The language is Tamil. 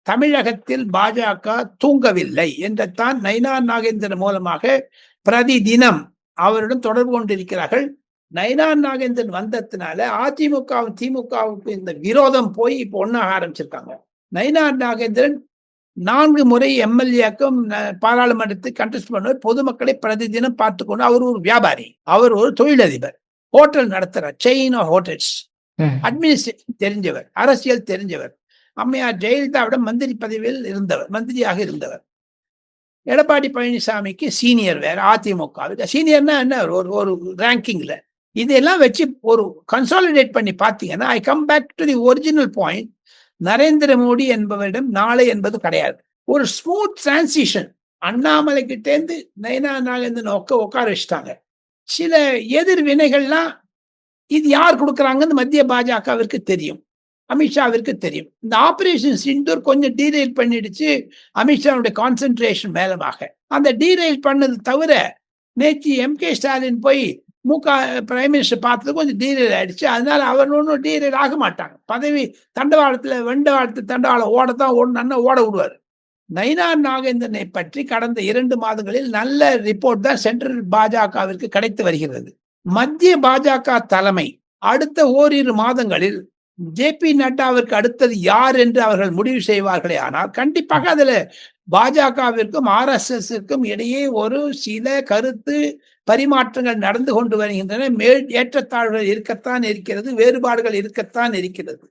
தமிழகத்தில் பாஜக தூங்கவில்லை என்றுதான் நயினார் நாகேந்திரன் மூலமாக பிரதிதினம் அவருடன் தொடர்பு கொண்டிருக்கிறார்கள். நயினார் நாகேந்திரன் வந்ததுனால அதிமுகவும் திமுகவுக்கு இந்த விரோதம் போய் இப்போ ஒண்ணாக ஆரம்பிச்சிருக்காங்க. நயினார் நாகேந்திரன் 4 முறை எம்எல்ஏக்கும் பாராளுமன்றத்துக்கு கண்டெஸ்ட் பண்ணுவார். பொதுமக்களை பிரதிதினம் பார்த்துக்கொண்டு அவர் ஒரு வியாபாரி, அவர் ஒரு தொழிலதிபர், ஹோட்டல் நடத்துறார், செயின் ஆஃப் ஹோட்டல்ஸ், அட்மினிஸ்ட்ரேஷன் தெரிஞ்சவர், அரசியல் தெரிஞ்சவர். அம்மையார் ஜெயலலிதாவிடம் மந்திரி பதவியில் இருந்தவர், மந்திரியாக இருந்தவர். எடப்பாடி பழனிசாமிக்கு சீனியர் வேற, அதிமுக சீனியர்னா என்ன, ஒரு ரேங்கிங்ல. இதெல்லாம் வச்சு ஒரு கன்சாலிடேட் பண்ணி பார்த்தீங்கன்னா, I come back to the original point. Narendra Modi என்பவரிடம் நாளை என்பது கிடையாது. ஒரு ஸ்மூத் டிரான்சிஷன். அண்ணாமலை கிட்டேந்து நயினார் நாகேந்திரன் உட்கார வச்சுட்டாங்க. சில எதிர்வினைகள்லாம் இது யார் கொடுக்குறாங்கன்னு மத்திய பாஜகவிற்கு தெரியும், அமித்ஷாவிற்கு தெரியும். இந்த ஆபரேஷன் சிந்தூர் கொஞ்சம் டீரெயில் பண்ணிடுச்சு அமித்ஷாவுடைய கான்சென்ட்ரேஷன் மேலமாக. அந்த டீரெயில் பண்ணது தவிர நேற்று எம்.கே. ஸ்டாலின் போய் பிரைம் மினிஸ்டர் பார்த்தது கொஞ்சம் டீரெயில் ஆயிடுச்சு. அதனால அவர் ஒன்றும் டீரெயில் ஆக மாட்டாங்க. பதவி தண்டவாளத்தில் ஓடத்தான் ஓடணும்னா ஓட விடுவார். நயினார் நாகேந்திரனை பற்றி கடந்த 2 மாதங்களில் நல்ல ரிப்போர்ட் தான் சென்ட்ரல் பாஜகவிற்கு கிடைத்து வருகிறது. மத்திய பாஜக தலைமை அடுத்த ஓரிரு மாதங்களில் ஜே.பி. நட்டாவிற்கு அடுத்தது யார் என்று அவர்கள் முடிவு செய்வார்களே ஆனால், கண்டிப்பாக அதுல பாஜகவிற்கும் RSSக்கும் இடையே ஒரு சில கருத்து பரிமாற்றங்கள் நடந்து கொண்டு வருகின்றன. ஏற்றத்தாழ்வுகள் இருக்கத்தான் இருக்கிறது, வேறுபாடுகள் இருக்கத்தான் இருக்கிறது.